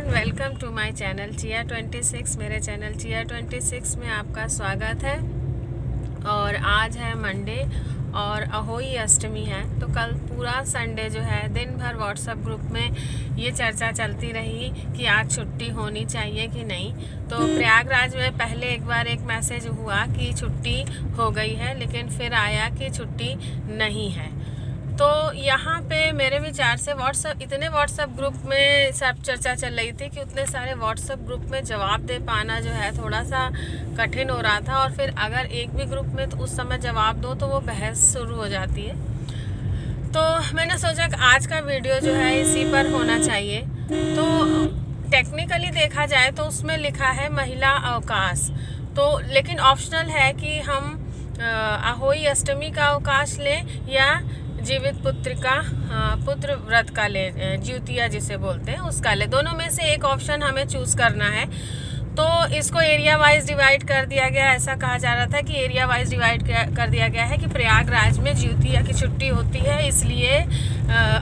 Everyone, welcome to my channel चिया 26। मेरे channel चिया 26 में आपका स्वागत है। और आज है मंडे और अहोई अष्टमी है। तो कल पूरा संडे जो है दिन भर व्हाट्सएप ग्रुप में ये चर्चा चलती रही कि आज छुट्टी होनी चाहिए कि नहीं। तो प्रयागराज में पहले एक बार एक मैसेज हुआ कि छुट्टी हो गई है, लेकिन फिर आया कि छुट्टी नहीं है। तो यहाँ पे मेरे विचार से इतने व्हाट्सएप ग्रुप में सब चर्चा चल रही थी कि उतने सारे व्हाट्सएप ग्रुप में जवाब दे पाना जो है थोड़ा सा कठिन हो रहा था। और फिर अगर एक भी ग्रुप में तो उस समय जवाब दो तो वो बहस शुरू हो जाती है। तो मैंने सोचा कि आज का वीडियो जो है इसी पर होना चाहिए। तो टेक्निकली देखा जाए तो उसमें लिखा है महिला अवकाश, तो लेकिन ऑप्शनल है कि हम अहोई अष्टमी का अवकाश लें या जीवित पुत्र व्रत का ले, ज्योतिया जिसे बोलते हैं उसका ले। दोनों में से एक ऑप्शन हमें चूज करना है। तो इसको एरिया वाइज डिवाइड कर दिया गया। ऐसा कहा जा रहा था कि एरिया वाइज डिवाइड कर दिया गया है कि प्रयागराज में ज्योतिया की छुट्टी होती है, इसलिए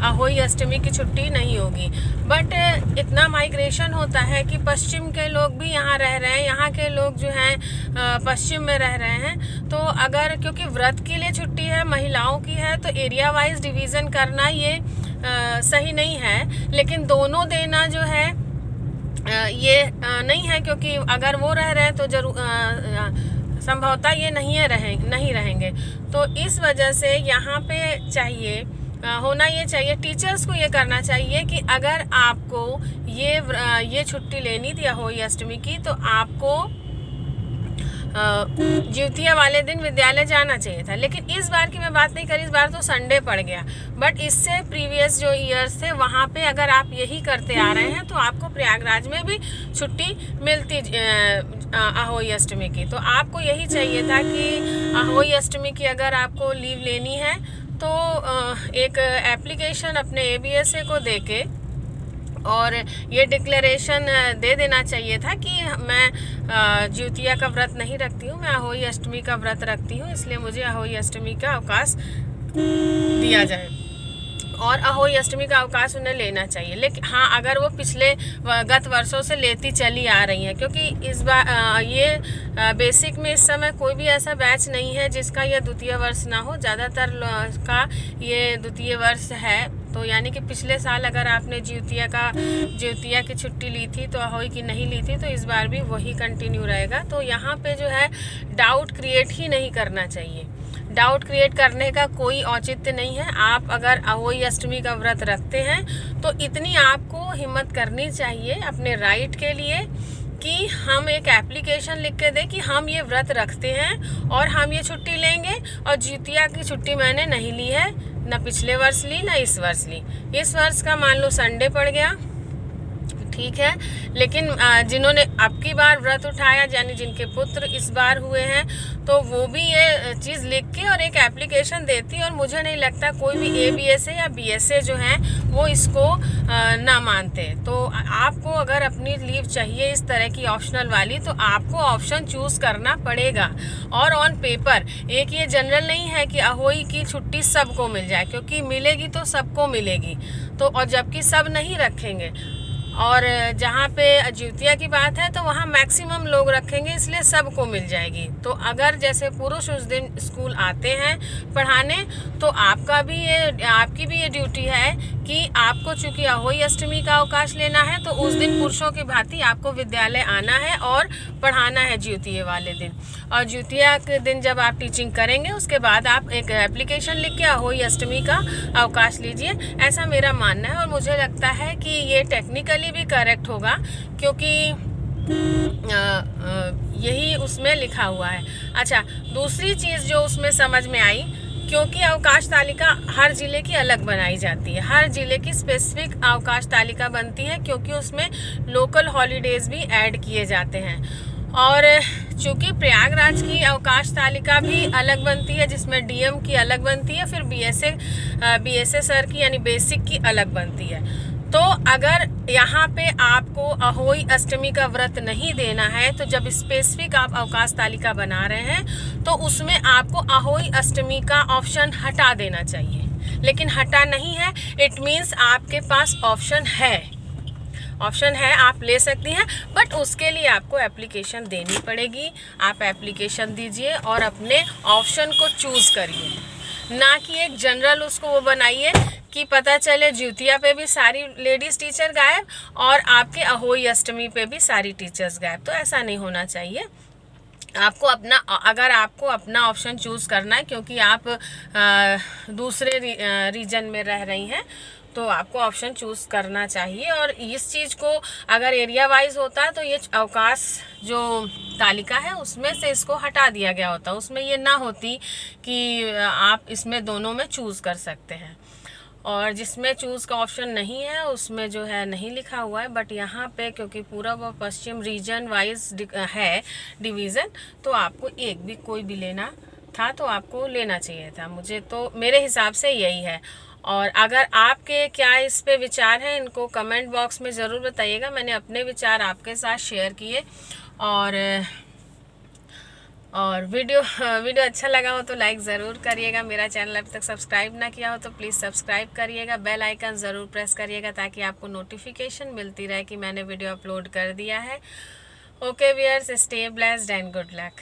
अहोई अष्टमी की छुट्टी नहीं होगी। बट इतना माइग्रेशन होता है कि पश्चिम के लोग भी यहाँ रह रहे हैं, यहाँ के लोग जो हैं पश्चिम में रह रहे हैं। तो अगर क्योंकि व्रत के लिए छुट्टी है, महिलाओं की है, तो एरिया वाइज डिवीज़न करना ये सही नहीं है। लेकिन दोनों देना जो है ये नहीं है, क्योंकि अगर वो रह रहे हैं तो जरूर संभवतः ये नहीं रहेंगे। तो इस वजह से यहाँ पे होना ये चाहिए, टीचर्स को ये करना चाहिए कि अगर आपको ये छुट्टी लेनी थी अहोई अष्टमी की, तो आपको ज्योतिया वाले दिन विद्यालय जाना चाहिए था। लेकिन इस बार की मैं बात नहीं करी, इस बार तो संडे पड़ गया। बट इससे प्रीवियस जो ईयर्स थे वहाँ पे अगर आप यही करते आ रहे हैं तो आपको प्रयागराज में भी छुट्टी मिलती अहोई अष्टमी की। तो आपको यही चाहिए था कि अहोई अष्टमी की अगर आपको लीव लेनी है तो एक एप्लीकेशन अपने ABSA को देके और ये डिक्लेरेशन दे देना चाहिए था कि मैं ज्योतिया का व्रत नहीं रखती हूँ, मैं अहोई अष्टमी का व्रत रखती हूँ, इसलिए मुझे अहोई अष्टमी का अवकाश दिया जाए। और अहोई अष्टमी का अवकाश उन्हें लेना चाहिए। लेकिन हाँ, अगर वो गत वर्षों से लेती चली आ रही हैं, क्योंकि इस बार ये बेसिक में इस समय कोई भी ऐसा बैच नहीं है जिसका यह द्वितीय वर्ष ना हो। ज़्यादातर का ये द्वितीय वर्ष है। तो यानी कि पिछले साल अगर आपने ज्योतिया की छुट्टी ली थी तो अहोई की नहीं ली थी, तो इस बार भी वही कंटिन्यू रहेगा। तो यहाँ पे जो है डाउट क्रिएट ही नहीं करना चाहिए। डाउट क्रिएट करने का कोई औचित्य नहीं है। आप अगर अहोई अष्टमी का व्रत रखते हैं तो इतनी आपको हिम्मत करनी चाहिए अपने राइट के लिए कि हम एक एप्लीकेशन लिख के दें कि हम ये व्रत रखते हैं और हम ये छुट्टी लेंगे। और ज्योतिया की छुट्टी मैंने नहीं ली है, ना पिछले वर्ष ली ना इस वर्ष ली। इस वर्ष का मान लो संडे पड़ गया, ठीक है। लेकिन जिन्होंने अब की बार व्रत उठाया, यानी जिनके पुत्र इस बार हुए हैं, तो वो भी ये चीज़ लिख के और एक एप्लीकेशन देती। और मुझे नहीं लगता कोई भी ABSA या BSA जो हैं वो इसको ना मानते। तो आपको अगर अपनी लीव चाहिए इस तरह की ऑप्शनल वाली, तो आपको ऑप्शन चूज़ करना पड़ेगा। और ऑन पेपर एक ये जनरल नहीं है कि अहोई की छुट्टी सबको मिल जाए, क्योंकि मिलेगी तो सबको मिलेगी। तो और जबकि सब नहीं रखेंगे, और जहाँ पे ज्योतिया की बात है तो वहाँ मैक्सिमम लोग रखेंगे, इसलिए सबको मिल जाएगी। तो अगर जैसे पुरुष उस दिन स्कूल आते हैं पढ़ाने, तो आपकी भी ये ड्यूटी है कि आपको चूँकि अहोई अष्टमी का अवकाश लेना है, तो उस दिन पुरुषों की भांति आपको विद्यालय आना है और पढ़ाना है ज्योतिया वाले दिन। और ज्योतिया के दिन जब आप टीचिंग करेंगे, उसके बाद आप एक एप्लीकेशन लिख के अहोई अष्टमी का अवकाश लीजिए। ऐसा मेरा मानना है और मुझे लगता है कि ये टेक्निकली भी करेक्ट होगा, क्योंकि यही उसमें लिखा हुआ है। अच्छा, दूसरी चीज़ जो उसमें समझ में आई, क्योंकि अवकाश तालिका हर ज़िले की अलग बनाई जाती है, हर ज़िले की स्पेसिफिक अवकाश तालिका बनती है, क्योंकि उसमें लोकल हॉलीडेज़ भी ऐड किए जाते हैं। और चूँकि प्रयागराज की अवकाश तालिका भी अलग बनती है, जिसमें DM की अलग बनती है, फिर BSA सर की यानी बेसिक की अलग बनती है। तो अगर यहाँ पे आपको अहोई अष्टमी का व्रत नहीं देना है, तो जब स्पेसिफिक आप अवकाश तालिका बना रहे हैं तो उसमें आपको अहोई अष्टमी का ऑप्शन हटा देना चाहिए। लेकिन हटा नहीं है, इट मीन्स आपके पास ऑप्शन है। ऑप्शन है, आप ले सकती हैं, बट उसके लिए आपको एप्लीकेशन देनी पड़ेगी। आप एप्लीकेशन दीजिए और अपने ऑप्शन को चूज़ करिए, ना कि एक जनरल उसको वो बनाइए कि पता चले ज्योतिया पे भी सारी लेडीज़ टीचर गायब और आपके अहोई अष्टमी पे भी सारी टीचर्स गायब। तो ऐसा नहीं होना चाहिए। आपको अपना, अगर आपको अपना ऑप्शन चूज़ करना है क्योंकि आप दूसरे रीजन में रह रही हैं, तो आपको ऑप्शन चूज़ करना चाहिए। और इस चीज़ को अगर एरिया वाइज होता है तो ये अवकाश जो तालिका है उसमें से इसको हटा दिया गया होता, उसमें ये ना होती कि आप इसमें दोनों में चूज़ कर सकते हैं। और जिसमें चूज़ का ऑप्शन नहीं है उसमें जो है नहीं लिखा हुआ है, बट यहाँ पे क्योंकि पूर्व और पश्चिम रीजन वाइज है डिवीज़न, तो आपको एक भी कोई भी लेना था तो आपको लेना चाहिए था। मुझे तो मेरे हिसाब से यही है। और अगर आपके क्या इस पे विचार हैं, इनको कमेंट बॉक्स में ज़रूर बताइएगा। मैंने अपने विचार आपके साथ शेयर किए। और वीडियो अच्छा लगा हो तो लाइक ज़रूर करिएगा। मेरा चैनल अभी तक सब्सक्राइब ना किया हो तो प्लीज़ सब्सक्राइब करिएगा। बेल आइकन ज़रूर प्रेस करिएगा ताकि आपको नोटिफिकेशन मिलती रहे कि मैंने वीडियो अपलोड कर दिया है। Okay viewers, stay blessed and good luck.